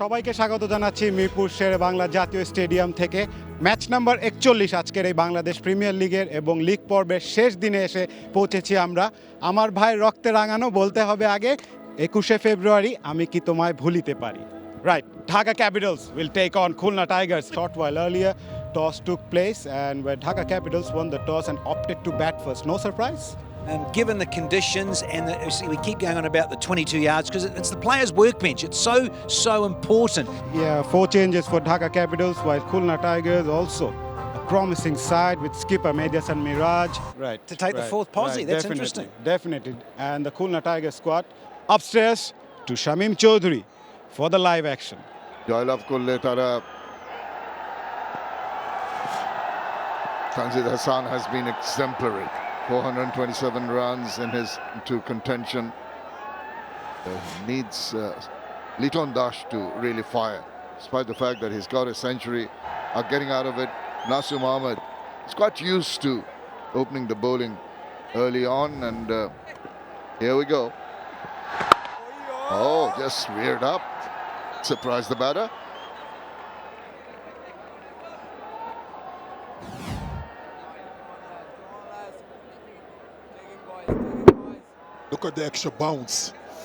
সবাইকে স্বাগত জানাচ্ছি মিরপুর শেরে বাংলা জাতীয় স্টেডিয়াম থেকে। ম্যাচ নাম্বার 41 আজকের এই বাংলাদেশ প্রিমিয়ার লিগের এবং লিগ পর্বের শেষ দিনে এসে পৌঁছেছি আমরা। আমার ভাই রক্তে রাঙানো বলতে হবে আগে 21শে ফেব্রুয়ারি আমি কি তোমায় ভুলিতে পারি। Right, Dhaka Capitals will take on Khulna Tigers. Short while earlier, toss took place and where Dhaka Capitals won the toss and opted to bat first. No surprise? Given the conditions and we keep going on about the 22 yards because it's the players' workbench. It's so important. Yeah, 4 changes for Dhaka Capitals while Khulna Tigers also a promising side with skipper Mehidy and Miraj. Right. To take the fourth posse, that's interesting. Definitely. And the Khulna Tigers squad upstairs to Shamim Chaudhary for the live action. জয়লাভ করলে তারা Tanzid Hassan has been exemplary. 427 runs in his into contention. Needs Liton Dash to really fire, despite the fact that he's got a century. Are getting out of it. Nasum Ahmed is quite used to opening the bowling early on, and here we go. Oh, just reared up. Surprised the batter. Look at the extra bounce.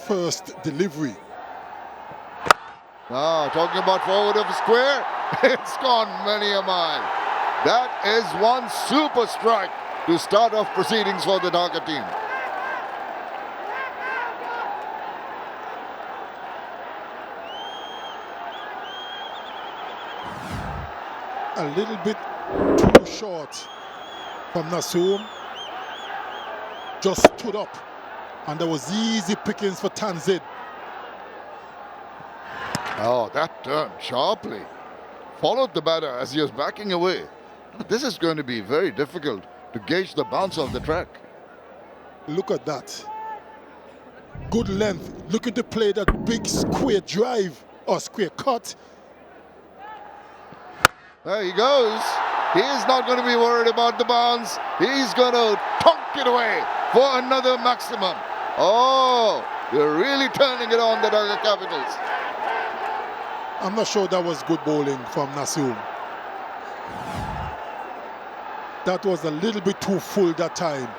First delivery. Talking about forward of square. It's gone many a mile. That is one super strike to start off proceedings for the Dhaka team. A little bit too short from Nasum. Just stood up. And there was easy pickings for Tanzid. Oh, that turned sharply. Followed the batter as he was backing away. This is going to be very difficult to gauge the bounce of the track. Look at that. Good length. Looking to play that big square drive or square cut. There he goes. He's not going to be worried about the bounce. He's going to tonk it away for another maximum. Oh, they're really turning it on the Dhaka Capitals. I'm not sure that was good bowling from Nasum. That was a little bit too full that time.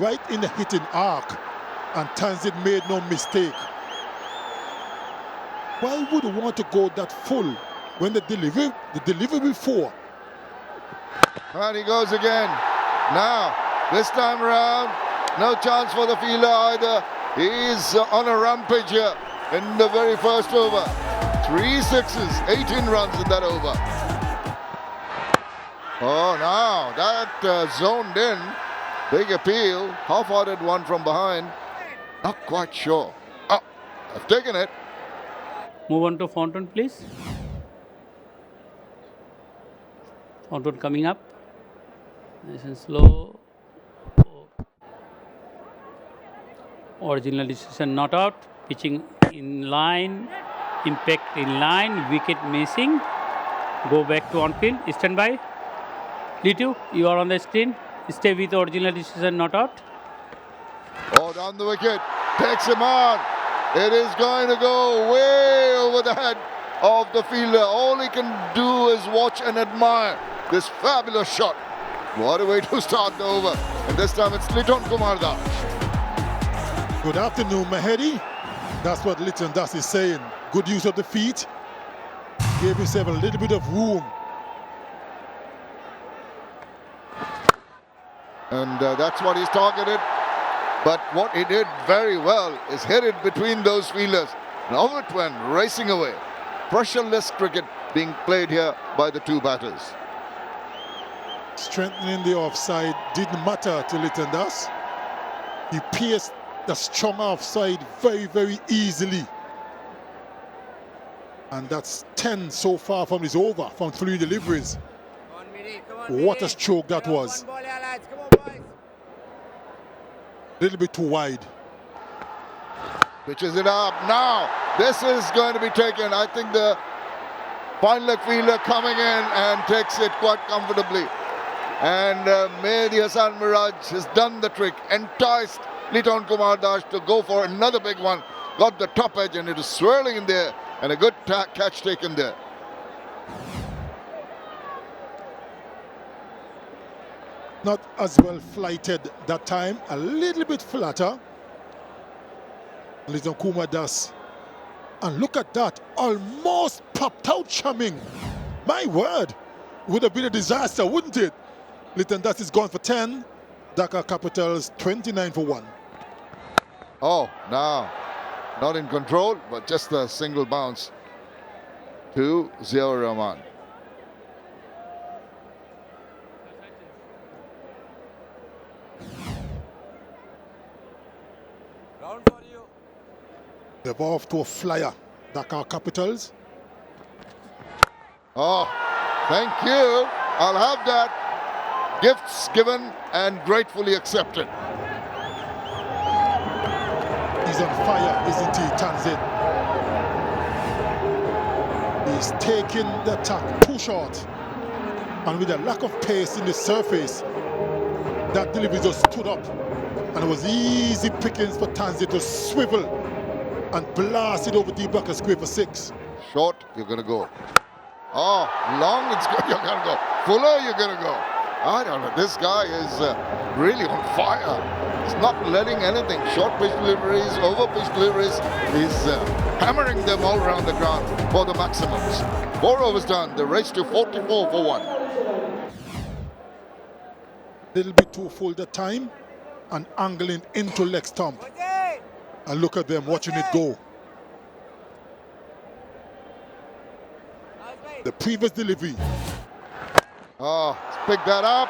Right in the hitting arc. And Tanzid made no mistake. Why would you want to go that full when the delivery before? And he goes again. Now, this time around, no chance for the fielder either. He's on a rampage here in the very first over. 3 sixes, 18 runs in that over. Oh, now that zoned in. Big appeal. Half-hearted one from behind. Not quite sure. Oh, I've taken it. Move on to Fountain, please. Fountain coming up. Nice and slow. Original decision not out. Pitching in line. Impact in line. Wicket missing. Go back to on field. Stand by. Litu, you are on the screen. Stay with original decision not out. Oh, down the wicket. Takes him on. It is going to go way over the head of the fielder. All he can do is watch and admire this fabulous shot. What a way to start the over. And this time it's Liton Kumar Das. Good afternoon, Mehidy. That's what Liton Das is saying. Good use of the feet. Gave himself a little bit of room. And that's what he's targeted. But what he did very well is hit it between those fielders. Now it went racing away. Pressureless cricket being played here by the two batters. Strengthening the offside didn't matter to Liton Das. He pierced the strong offside very, very easily. And that's 10 so far from his over, from 3 deliveries. What a stroke that was. Little bit too wide. Pitches it up. Now, this is going to be taken. I think the fine leg fielder coming in and takes it quite comfortably. And Mehidy and Miraj has done the trick, enticed Liton Kumar Das to go for another big one. Got the top edge and it is swirling in there. And a good catch taken there. Not as well flighted that time, a little bit flatter. Listen, Kuma does. And look at that, almost popped out chumming. My word, would have been a disaster, wouldn't it? Litton Das is gone for 10. Dhaka Capitals 29 for 1. Oh, now, not in control, but just a single bounce to Ziaur Rahman. They're off to a flyer, Dhaka Capitals. Oh, thank you. I'll have that. Gifts given and gratefully accepted. He's on fire, isn't he, Tanzid? He's taking the attack too short. And with a lack of pace in the surface, that delivery just stood up. And it was easy pickings for Tanzid to swivel and blast it over deep back square for 6. Short, you're going to go. Oh, long, you're going to go. Fuller, you're going to go. I don't know. This guy is really on fire. He's not letting anything. Short pitch deliveries, over pitch deliveries. He's hammering them all around the ground for the maximums. 4 overs done. The race to 44 for 1. Little bit too full that time and angling into leg stump. And look at them watching it go. The previous delivery. Oh, pick that up.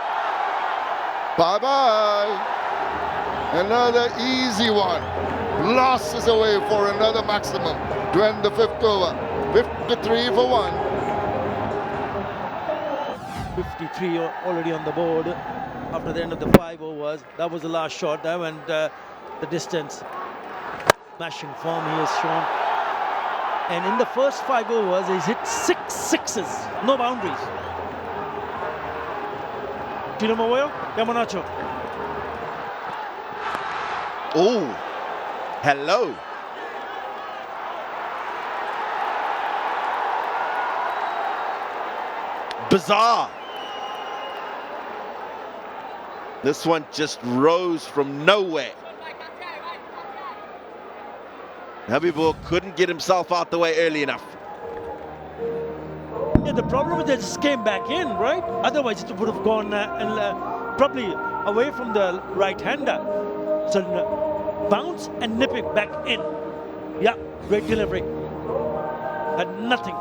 Bye-bye. Another easy one. Losses away for another maximum to end the 5th over. 53 for 1. 53 already on the board after the end of the 5 overs. That was the last shot. That went the distance. Smashing form he has shown. And in the first 5 overs, he's hit 6 sixes. No boundaries. Tino Mawayo, Yamanacho. Oh, hello. Bizarre. This one just rose from nowhere. Habibur couldn't get himself out the way early enough. Yeah, the problem is they just came back in, right? Otherwise it would have gone probably away from the right-hander. So bounce and nip it back in. Yeah, great delivery. Had nothing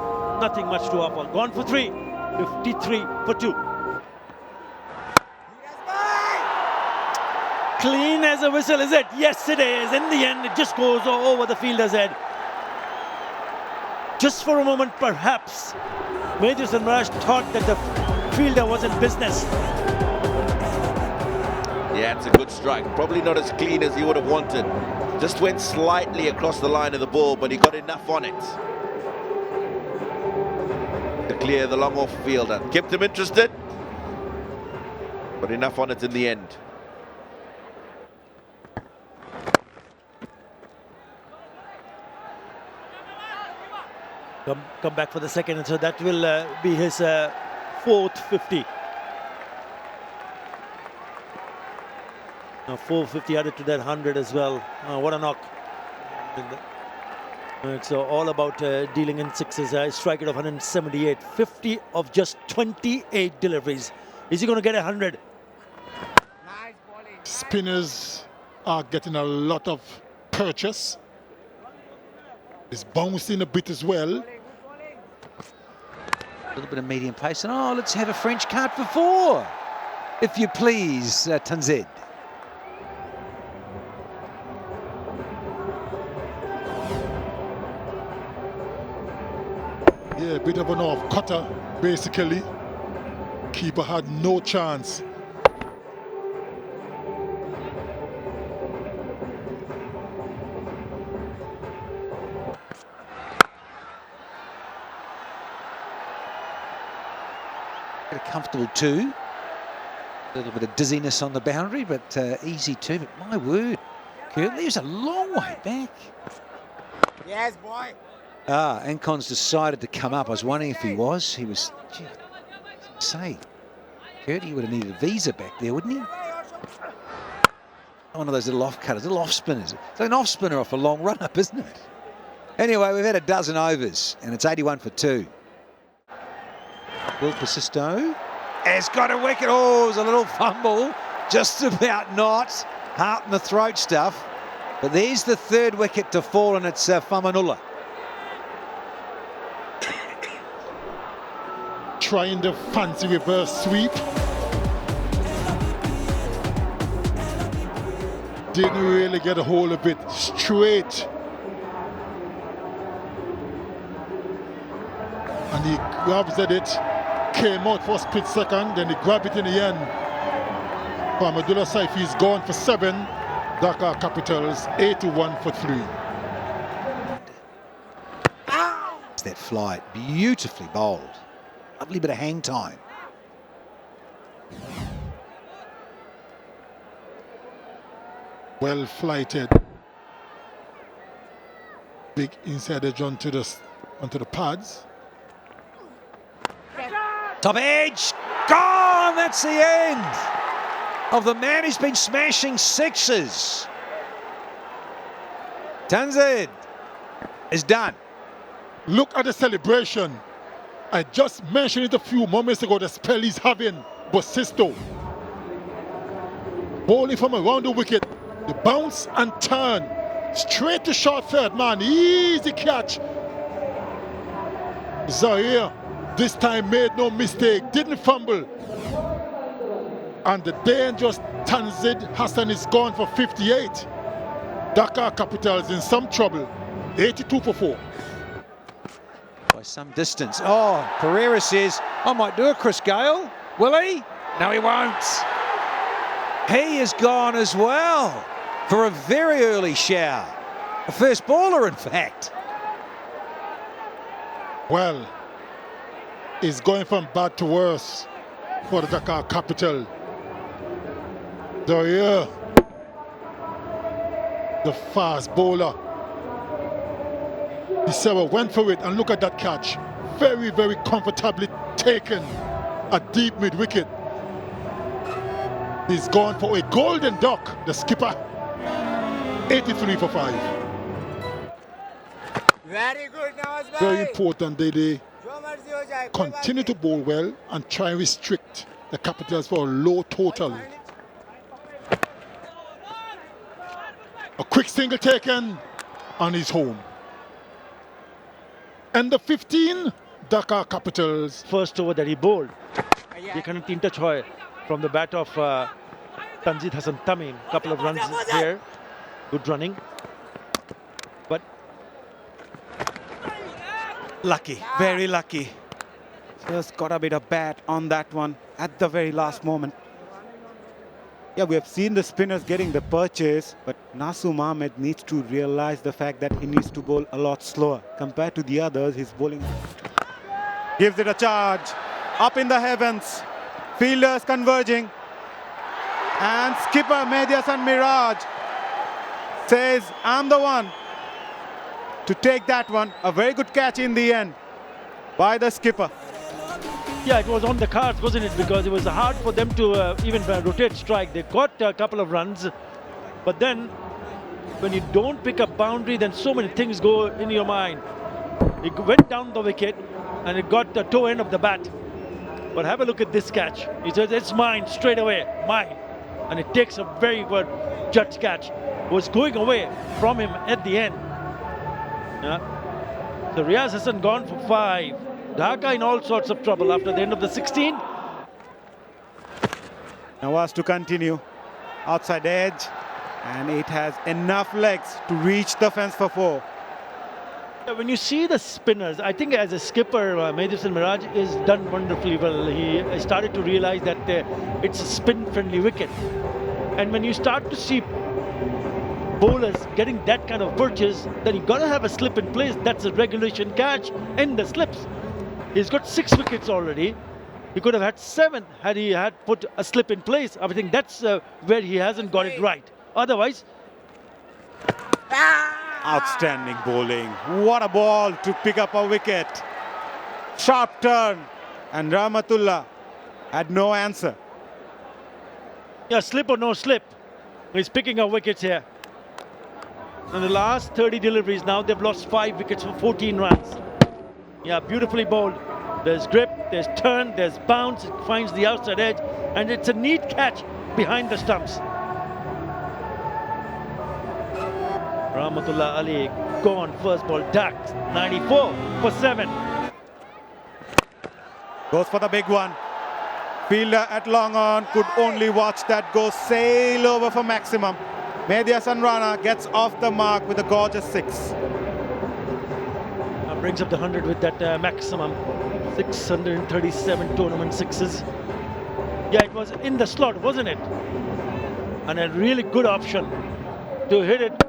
much to offer. Gone for 3, 53 for 2. Clean as a whistle, is it? Yes, it is. In the end, it just goes over the fielder's head. Just for a moment, perhaps, Mehidy and Ross thought that the fielder was in business. Yeah, it's a good strike. Probably not as clean as he would have wanted. Just went slightly across the line of the ball, but he got enough on it to clear the long-off fielder. Kept him interested, but enough on it in the end. Come back for the second, and so that will be his 4th 50. Now 450 added to that 100 as well. What a knock. It's all about dealing in sixes. Strike rate of 178. 50 of just 28 deliveries. Is he going to get 100? Spinners are getting a lot of purchase. It's bouncing a bit as well. A little bit of medium pace. And oh, let's have a French card for 4, if you please, Tanzid. Yeah, a bit of an off cutter, basically. Keeper had no chance. A comfortable 2. A little bit of dizziness on the boundary, but easy 2. But my word, Kurt leaves a long way back. Yes, boy. Ancon's decided to come up. I was wondering if he was. He was, gee, say, Gertie would have needed a visa back there, wouldn't he? One of those little off-cutters, little off-spinners. It's an off-spinner off a long run-up, isn't it? Anyway, we've had a dozen overs, and it's 81 for 2. Will Persisto has got a wicket. Oh, it was a little fumble. Just about not. Heart in the throat stuff. But there's the third wicket to fall, and it's Famanullah. Trying the fancy reverse sweep. Didn't really get a hold of it straight. And he grabs at it, came out for a split second, then he grabbed it in the end. Abdullah Saifi's gone for 7. Dhaka Capitals 81 for 3. It's that flight, beautifully bowled. Lovely bit of hang time. Well flighted. Big inside edge onto the pads. Top edge, gone! That's the end of the man who's been smashing sixes. Tanzid is done. Look at the celebration. I just mentioned it a few moments ago, the spell he's having. Bashundhara bowling from around the wicket. The bounce and turn. Straight to short third man. Easy catch. Zaire this time made no mistake. Didn't fumble. And the dangerous Tanzid Hassan is gone for 58. Dhaka Capitals in some trouble. 82 for 4. By some distance. Oh, Pereira says, I might do it, Chris Gale. Will he? No, he won't. He is gone as well for a very early shower. A first baller, in fact. Well, it's going from bad to worse for the Dhaka Capital. The fast bowler. Sarah went for it, and look at that catch. Very, very comfortably taken. A deep mid-wicket. He's gone for a golden duck, the skipper. 83 for 5. Very good, Nawaz bhai. Very important they continue to bowl well and try and restrict the Capitals for a low total. A quick single taken, and he's home. And the 15, Dhaka Capitals. First over that he bowled. Ekhane 3টা 6 from the bat of Tanzid Hassan Tamim. Couple of runs here. Good running. But Lucky, very lucky. Just got a bit of bat on that one at the very last moment. Yeah, we have seen the spinners getting the purchase, but Nasum Ahmed needs to realize the fact that he needs to bowl a lot slower. Compared to the others, his bowling gives it a charge. Up in the heavens, fielders converging. And skipper Mehidy and Miraj says, I'm the one to take that one. A very good catch in the end by the skipper. yeah, it was on the cards, wasn't it? Because it was hard for them to even rotate strike. They got a couple of runs, but then when you don't pick up boundary, then so many things go in your mind. It went down the wicket and it got the toe end of the bat. But have a look at this catch. He says, it's mine straight away, mine. And it takes a very good judge catch. It was going away from him at the end. Yeah. So Riaz Hassan gone for 5. Dhaka in all sorts of trouble after the end of the 16. Nawaz to continue. Outside edge. And it has enough legs to reach the fence for 4. When you see the spinners, I think as a skipper, Mehidy and Miraj is done wonderfully well. He started to realize that it's a spin-friendly wicket. And when you start to see bowlers getting that kind of purchase, then you got to have a slip in place. That's a regulation catch in the slips. He's got 6 wickets already. He could have had 7 had he had put a slip in place. I think that's where he hasn't got it right. Otherwise, Outstanding bowling. What a ball to pick up a wicket. Sharp turn. And Rahmatullah had no answer. Yeah, slip or no slip. He's picking up wickets here. In the last 30 deliveries now, they've lost 5 wickets for 14 runs. Yeah, beautifully bowled. There's grip, there's turn, there's bounce. It finds the outside edge. And it's a neat catch behind the stumps. Rahmatullah Ali gone, first ball ducked, 94 for 7. Goes for the big one. Fielder at long on could only watch that go sail over for maximum. Mehidy and Ross gets off the mark with a gorgeous 6. Brings up the 100 with that maximum. 637 tournament sixes. Yeah, it was in the slot, wasn't it? And a really good option to hit it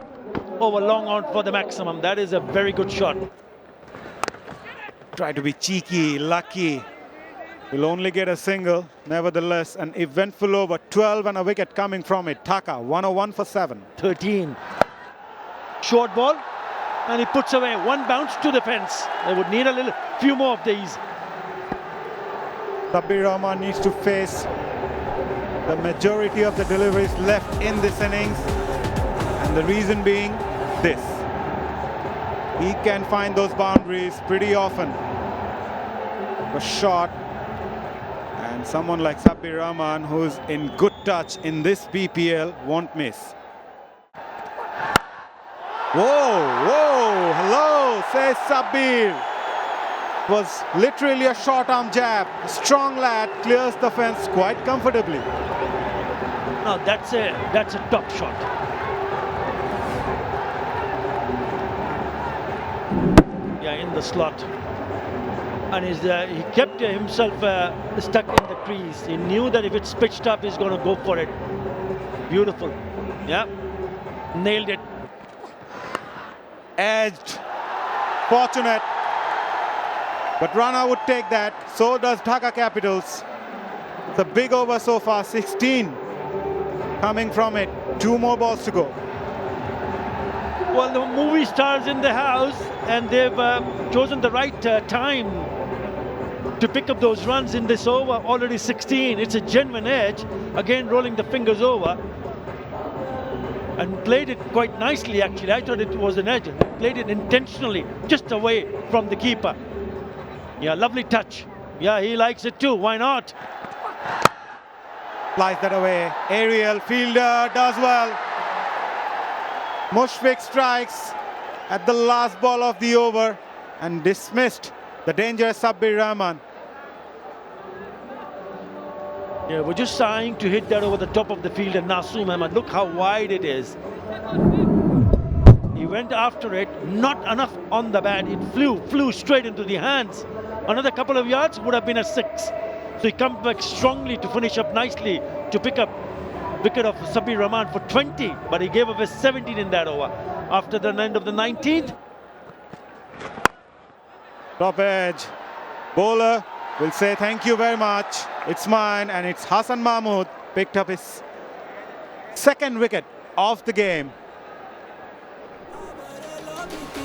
over long on for the maximum. That is a very good shot. Try to be cheeky, lucky. Will only get a single, nevertheless, an eventful over, 12 and a wicket coming from it. Dhaka, 101 for 7. 13. Short ball, and he puts away. One bounce to the fence. They would need a few more of these. Sabbir Rahman needs to face the majority of the deliveries left in this innings. And the reason being this. He can find those boundaries pretty often. A shot. And someone like Sabbir Rahman, who's in good touch in this BPL, won't miss. Whoa, hello, says Sabbir. Was literally a short arm jab. A strong lad clears the fence quite comfortably. Now that's a top shot. Yeah, in the slot. And he kept himself stuck in the crease. He knew that if it's pitched up, he's going to go for it. Beautiful. Yeah, nailed it. Edged. Fortunate. But Rana would take that. So does Dhaka Capitals. It's a big over so far. 16 coming from it. 2 more balls to go. Well, the movie stars in the house, and they've chosen the right time to pick up those runs in this over. Already 16. It's a genuine edge. Again, rolling the fingers over. And played it quite nicely, actually. I thought it was an edge. Played it intentionally, just away from the keeper. Yeah, lovely touch. Yeah, he likes it too. Why not? Flies that away. Aerial fielder does well. Mushfiq strikes at the last ball of the over and dismissed the dangerous Sabbir Rahman. Yeah, we're just trying to hit that over the top of the field, and Nasoom Ahmed, look how wide it is. He went after it, not enough on the bat. It flew straight into the hands. Another couple of yards would have been a 6. So he comes back strongly to finish up nicely to pick up wicket of Sabbir Rahman for 20, but he gave away 17 in that over. After the end of the 19th. Top edge. Bowler will say thank you very much. It's mine, and it's Hassan Mahmood picked up his 2nd wicket of the game.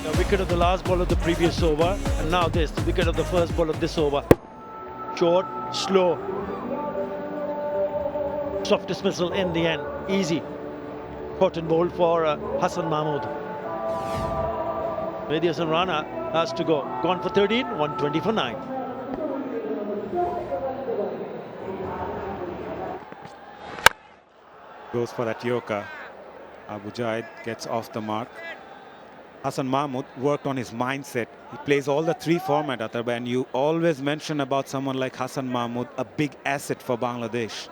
The wicket of the last ball of the previous over, and now this, the wicket of the first ball of this over. Short, slow. Soft dismissal in the end. Easy. Caught and bowled for Hassan Mahmood. Mehidy and Ross has to go. Gone for 13, 120 for 9. Goes for that Yorker. Abu Jaid gets off the mark. Hassan Mahmood worked on his mindset. He plays all the 3 formats, Atarba, and you always mention about someone like Hassan Mahmood, a big asset for Bangladesh.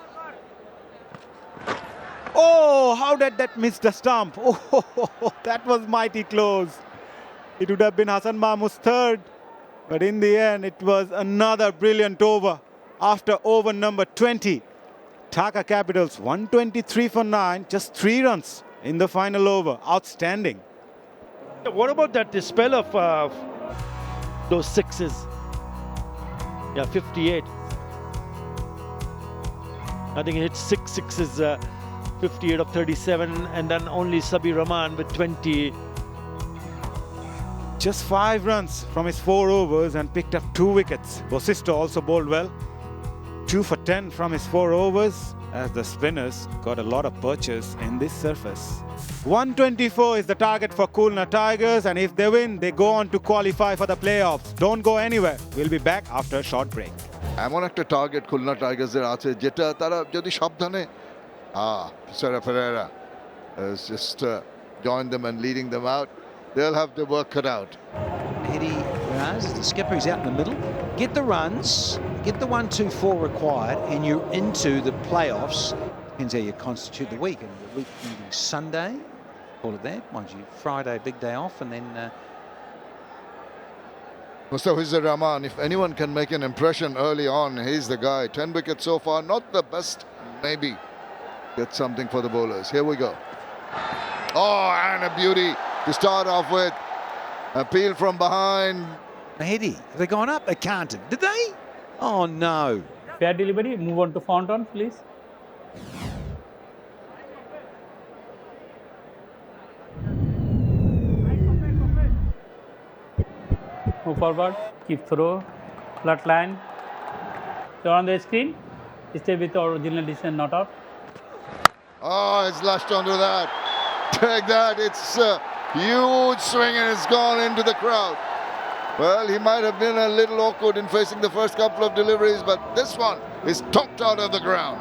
Oh, how did that miss the stump? Oh, that was mighty close. It would have been Hassan Mahmood's 3rd, but in the end, it was another brilliant over. After over number 20, Dhaka Capitals 123 for 9, just 3 runs in the final over. Outstanding. What about that spell of those 6s? Yeah, 58. I think he hit 6 6s, 58 of 37, and then only Sabbir Rahman with 20 Just 5 runs from his 4 overs and picked up 2 wickets. Bashundhara also bowled well. 2 for 10 from his 4 overs as the spinners got a lot of purchase in this surface. 124 is the target for Khulna Tigers, and if they win, they go on to qualify for the playoffs. Don't go anywhere. We'll be back after a short break. এমন একটা target Khulna টাইগার্সের আছে যেটা তারা যদি সাবধানে Pereira has just joined them and leading them out. They'll have to work it out. Mehidy and Ross, the skipper, is out in the middle. Get the runs, get the 1-2-4 required, and you're into the playoffs. Depends how you constitute the week. And the week ending Sunday, call it that. Mind you, Friday, big day off, and then Mustafizur Rahman, if anyone can make an impression early on, he's the guy. 10 wickets so far, not the best, maybe. Get something for the bowlers. Here we go. Oh, and a beauty to start off with. Appeal from behind. Mehidy, have they gone up? They can't have. Did they? Oh, no. Fair delivery. Move on to Fountain, please. Move forward. Keep through. Flat line. You're on the screen. Stay with the original decision, not out. Oh, it's lashed onto that. Take that. It's a huge swing and it's gone into the crowd. Well, he might have been a little awkward in facing the first couple of deliveries, but this one is topped out of the ground.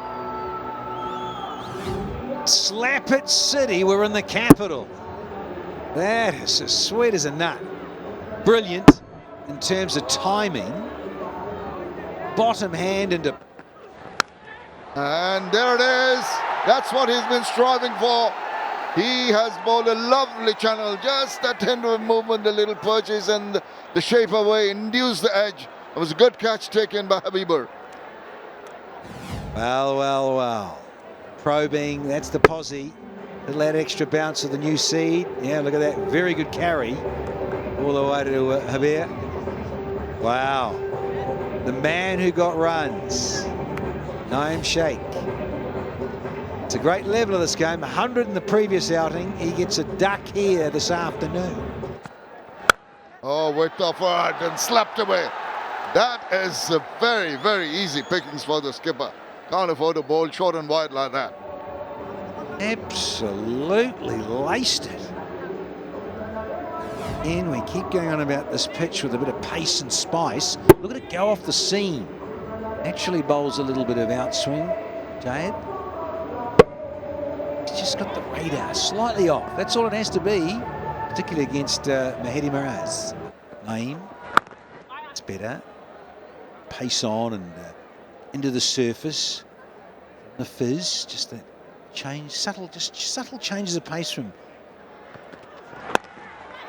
Slap it City, we're in the capital. That is as sweet as a nut. Brilliant in terms of timing. Bottom hand into... And there it is. That's what he's been striving for. He has bowled a lovely channel, just that tender movement, the little purchase and the shape away, induced the edge. It was a good catch taken by Habibur. Well, well, well. Probing, that's the posse. Little that extra bounce of the new seed. Yeah, look at that. Very good carry. All the way to Habir. Wow. The man who got runs. Naeem Sheikh. It's a great level of this game. 100 in the previous outing. He gets a duck here this afternoon. Oh, whipped off hard and slapped away. That is a very, very easy pickings for the skipper. Can't afford to bowl short and wide like that. Absolutely laced it. And we keep going on about this pitch with a bit of pace and spice. Look at it go off the seam. Actually bowls a little bit of outswing, Jayed. He's just got the radar slightly off. That's all it has to be, particularly against Mehidy and Ross. Naeem, it's better. Pace on and into the surface. The fizz, just that change, subtle changes of pace from.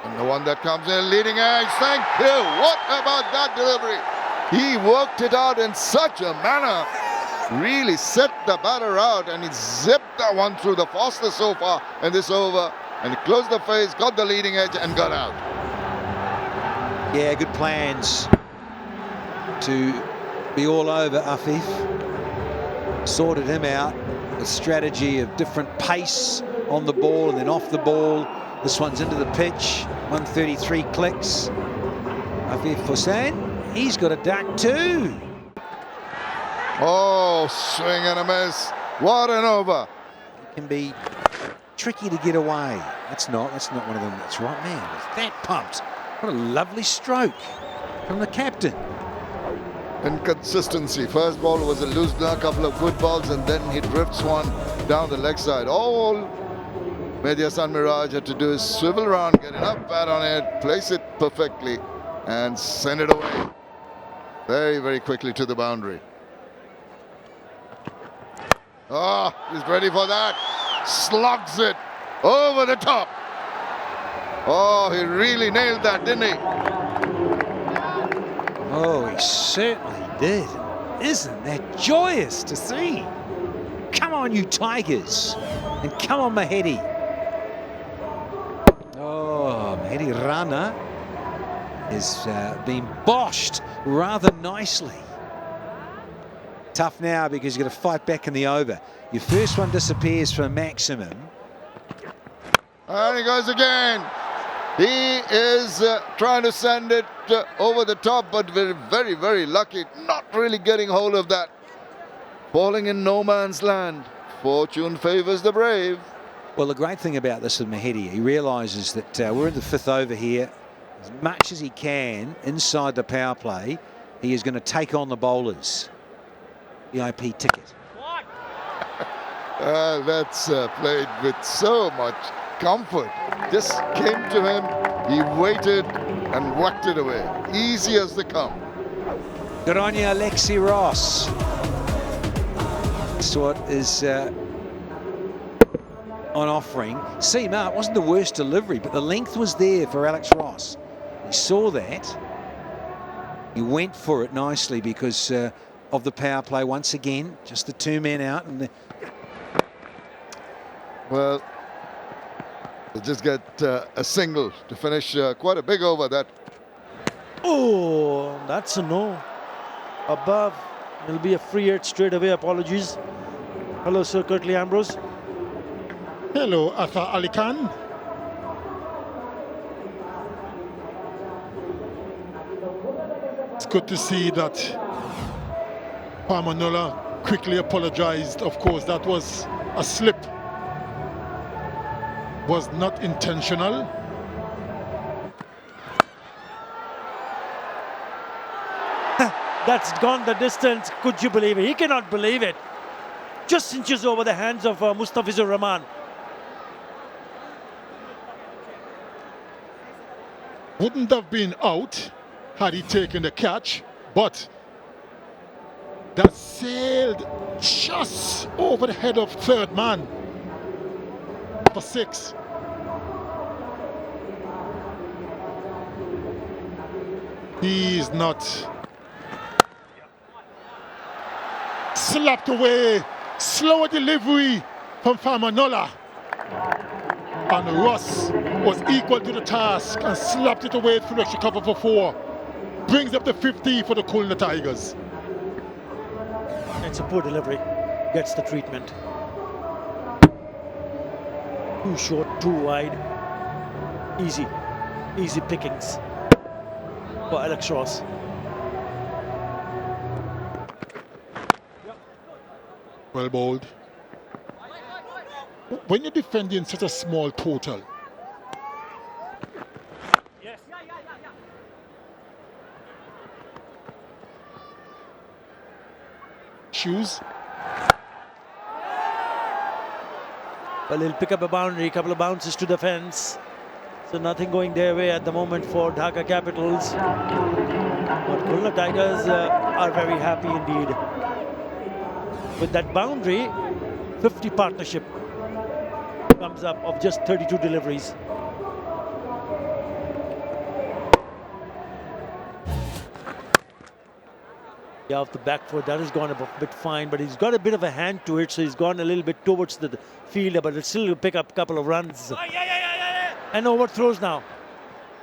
And the one that comes in, leading edge, thank you. What about that delivery? He worked it out in such a manner. Really set the batter out and he zipped that one through the fastest so far in this over. And he closed the face, got the leading edge and got out. Yeah, good plans to be all over Afif. Sorted him out. A strategy of different pace on the ball and then off the ball. This one's into the pitch. 133 clicks. Afif Hussain, he's got a duck too. Oh, swing and a miss. What an over. It can be tricky to get away. That's not one of them. That's right, man. With that pumped. What a lovely stroke from the captain. Inconsistency. First ball was a loose a couple of good balls and then he drifts one down the leg side. All Mehidy and Miraj had to do is swivel around, get enough bat on it, place it perfectly and send it away very, very quickly to the boundary. Oh, he's ready for that. Slugs it over the top. Oh, he really nailed that, didn't he? Oh, he certainly did. Isn't that joyous to see? Come on, you Tigers. And come on, Mehidy. Oh, Mehidy Rana has been boshed rather nicely. Tough now because you've got to fight back in the over. Your first one disappears for a maximum. And he goes again. He is trying to send it over the top, but very, very lucky. Not really getting hold of that. Falling in no man's land. Fortune favors the brave. Well, the great thing about this with Mehidy, he realises that we're in the 5th over here. As much as he can inside the power play, he is going to take on the bowlers. VIP ticket. That's played with so much comfort. Just came to him, he waited and whacked it away. Easy as they come. Good on you, Ross. That's what is on offering. Seema, it wasn't the worst delivery, but the length was there for Alex Ross. He saw that. He went for it nicely because of the power play once again. Just the 2 men out. And well, they just get a single to finish quite a big over that. Oh, that's a no. Above. It'll be a free hit straight away. Apologies. Hello, Sir Curtly Ambrose. Hello, Atha Ali Khan. It's good to see that Parmanola quickly apologized. Of course, that was a slip. Was not intentional. That's gone the distance. Could you believe it? He cannot believe it. Just inches over the hands of Mustafizur Rahman. Wouldn't have been out had he taken the catch, but that sailed just over the head of 3rd man for 6. He's not slapped away. Slower delivery from Famanola. And Ross was equal to the task and slapped it away through extra cover for 4. Brings up the 50 for the Khulna Tigers. It's a poor delivery. Gets the treatment. Too short, too wide. Easy pickings for Alex Ross. Well bowled. When you're defending such a small total, shoes. Well, he'll pick up a boundary, a couple of bounces to the fence. So nothing going their way at the moment for Dhaka Capitals. But Khulna Tigers are very happy indeed. With that boundary, 50 partnership comes up of just 32 deliveries. Yeah, off the back foot, that has gone a bit fine, but he's got a bit of a hand to it, so he's gone a little bit towards the fielder, but it'll still pick up a couple of runs. And overthrows now.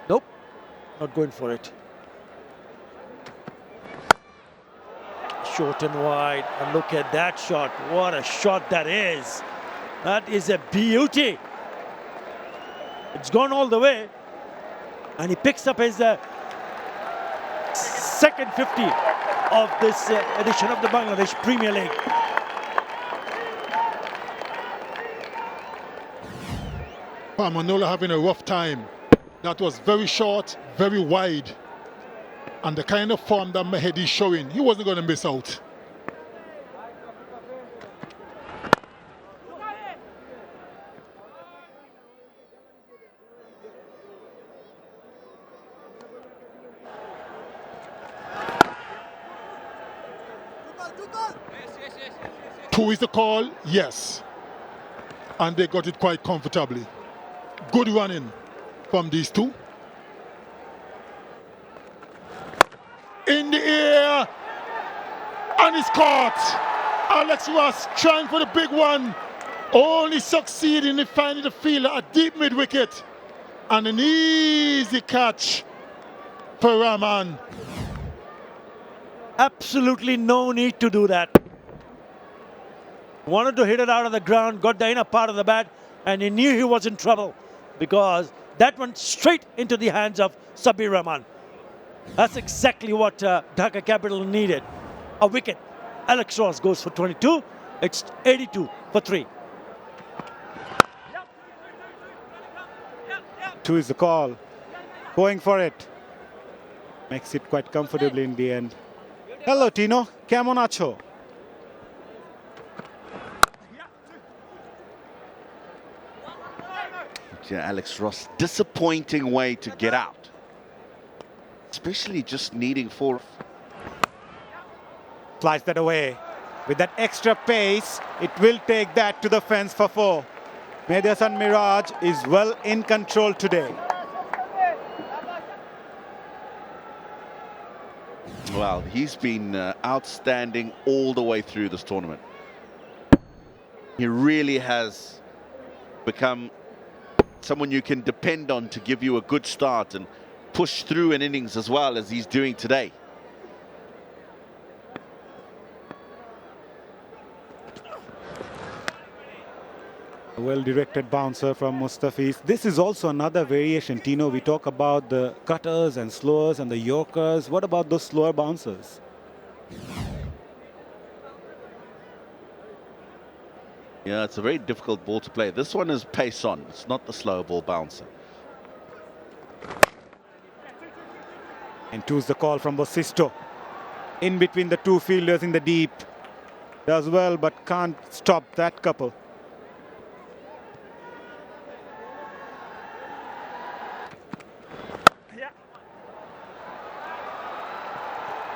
Nope, not going for it. Short and wide, and look at that shot. What a shot that is. That is a beauty. It's gone all the way, and he picks up his second 50 of this edition of the Bangladesh Premier League. Manola having a rough time. That was very short, very wide. And the kind of form that Mehidy is showing, he wasn't going to miss out. Two is the call, yes. And they got it quite comfortably. Good running from these two. In the air, and it's caught. Alex Ross trying for the big one, only succeeding in finding the fielder at deep mid-wicket. And an easy catch for Rahman. Absolutely no need to do that. Wanted to hit it out of the ground, got the inner part of the bat, and he knew he was in trouble because That one straight into the hands of Sabir Rahman. That's exactly what Dhaka Capital needed. A wicket. Alex Ross goes for 22. It's 82 for 3. 2 is the call. Going for it. Makes it quite comfortably in the end. Hello, Tino. Kemon acho? Yeah, Alex Ross, disappointing way to get out. Especially just needing 4. Slice that away. With that extra pace, it will take that to the fence for 4. Mehidy and Miraj is well in control today. Well, he's been outstanding all the way through this tournament. He really has become someone you can depend on to give you a good start and push through an innings as well as he's doing today. A well-directed bouncer from Mustafiz. This is also another variation, Tino. We talk about the cutters and slowers and the yorkers. What about those slower bouncers? Yeah, it's a very difficult ball to play. This one is pace on. It's not the slow ball bouncer. And 2's the call from Bosisto. In between the 2 fielders in the deep. Does well, but can't stop that couple.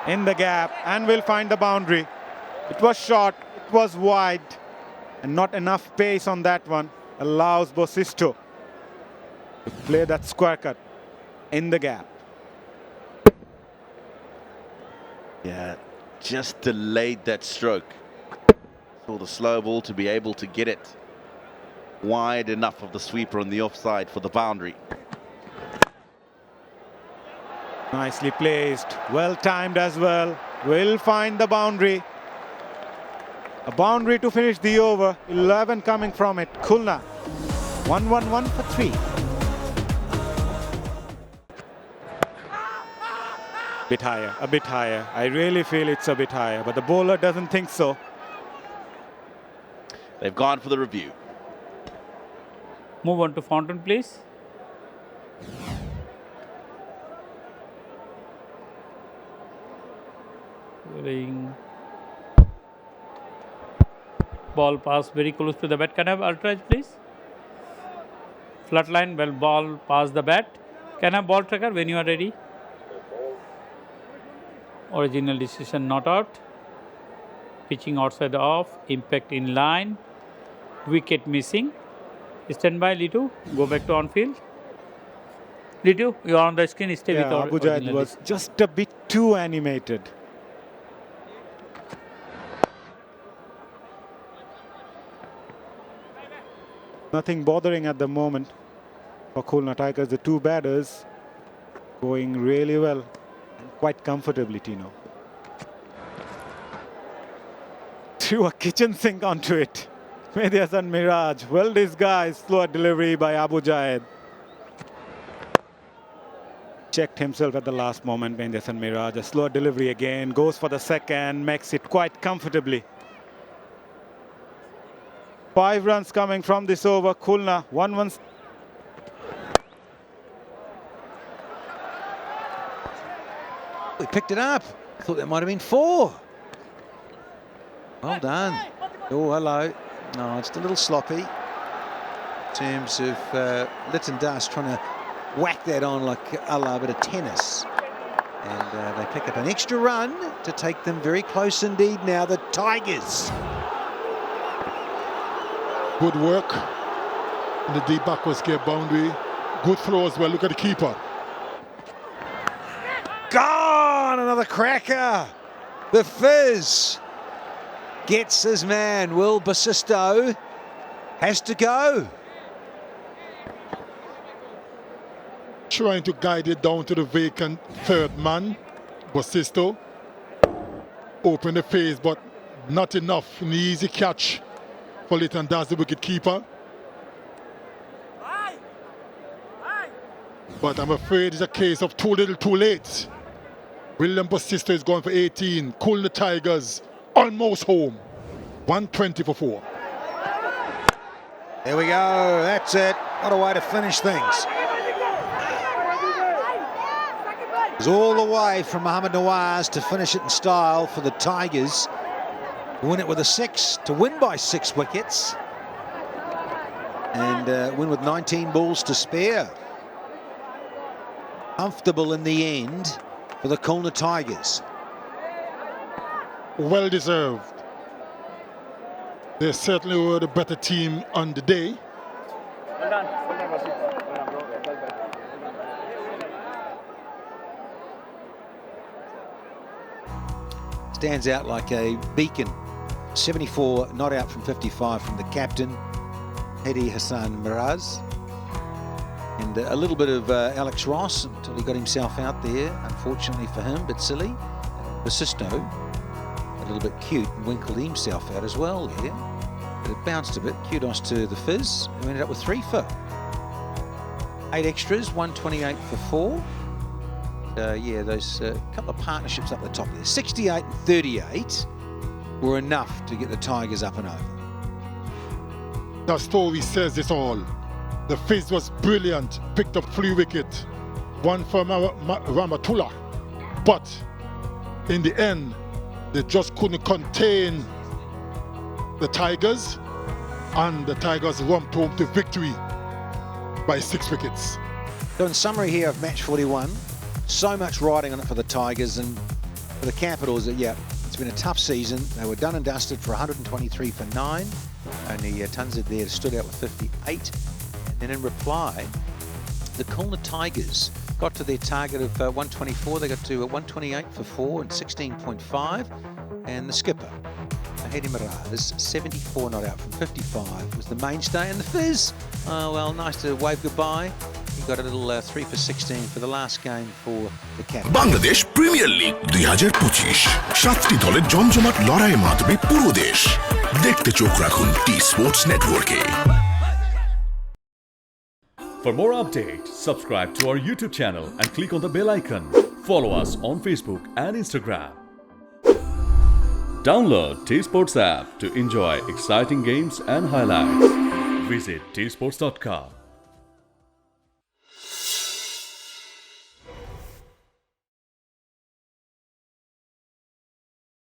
In the gap, and will find the boundary. It was short, it was wide, and not enough pace on that one allows Bosisto to play that square cut in the gap. Yeah, just delayed that stroke. For the slow ball to be able to get it wide enough of the sweeper on the offside for the boundary. Nicely placed, well timed as well. Will find the boundary. A boundary to finish the over. 11 coming from it. Khulna 1-1-1 for 3. Bit higher, a bit higher. I really feel it's a bit higher, but the bowler doesn't think so. They've gone for the review. Move on to Fountain, please. Ball pass very close to the bat. Can I have ultra, please? Flat line, well, ball past the bat. Can I have ball tracker when you are ready? Original decision not out. Pitching outside the off. Impact in line. Wicket missing. Stand by, Litu. Go back to on field. Litu, you are on the screen. Stay with Abu Jaid was just a bit too animated. Nothing bothering at the moment for Khulna Tigers. The 2 batters going really well and quite comfortably, Tino. Threw a kitchen sink onto it. Mehidy and Miraj. Well disguised slow delivery by Abu Jaid. Checked himself at the last moment. Mehidy and Miraj. A slow delivery again. Goes for the second. Makes it quite comfortably. 5 runs coming from this over. Khulna 1-1. We picked it up. Thought that might have been 4. Well done. Oh, hello. No, it's a little sloppy in terms of Lytton Dust trying to whack that on like a la bit of tennis. And they pick up an extra run to take them very close indeed now, the Tigers. Good work in the deep backwards square boundary. Good throw as well. Look at the keeper. Gone! Another cracker. The Fizz gets his man. Will Basisto has to go. Trying to guide it down to the vacant 3rd man. Basisto. Open the face, but not enough. An easy catch for Lytton Dance, the wicket keeper. But I'm afraid it's a case of too little, too late. William Basisto is going for 18. Khulna Tigers almost home. 120 for 4. There we go. That's it. What a way to finish things. It's all the way from Mohamed Nawaz to finish it in style for the Tigers. To win it with a 6, to win by 6 wickets. And win with 19 balls to spare. Comfortable in the end for the Khulna Tigers. Well deserved. They certainly were the better team on the day. Well done. Well done, Rashid. Well done, bro. Well done. Stands out like a beacon. 74 not out from 55 from the captain, Mehidy Hassan Miraz. And a little bit of Alex Ross until he got himself out there, unfortunately for him, but silly. Basisto, a little bit cute, and winkled himself out as well there. But it bounced a bit. Kudos to the Fizz, who ended up with 3 for. 8 extras, 128 for 4. Yeah, those couple of partnerships up the top there. 68 and 38 were enough to get the Tigers up and over. That story says it all. The Fizz was brilliant, picked up 3 wickets, 1 for Ramatullah. But in the end, they just couldn't contain the Tigers, and the Tigers romped home to victory by 6 wickets. So in summary here of match 41, so much riding on it for the Tigers, and for the Capitals, yeah, it's been a tough season. They were done and dusted for 123 for 9. Only Tanzid there stood out with 58. And then in reply, the Khulna Tigers got to their target of 124. They got to 128 for 4 and 16.5. And the skipper, Mehidy and Ross, 74 not out from 55, was the mainstay. And the Fizz, well, nice to wave goodbye. He got a little 3 for 16 for the last game for the captain. Bangladesh premier league 2025 7টি দলের জমজমাট লড়াইয়ে মাতবে পুরো দেশ দেখতে চোখ রাখুন T Sports নেটওয়ার্কে For more updates, subscribe to our YouTube channel and click on the bell icon. Follow us on Facebook and Instagram. Download T Sports app to enjoy exciting games and highlights. Visit tsports.com.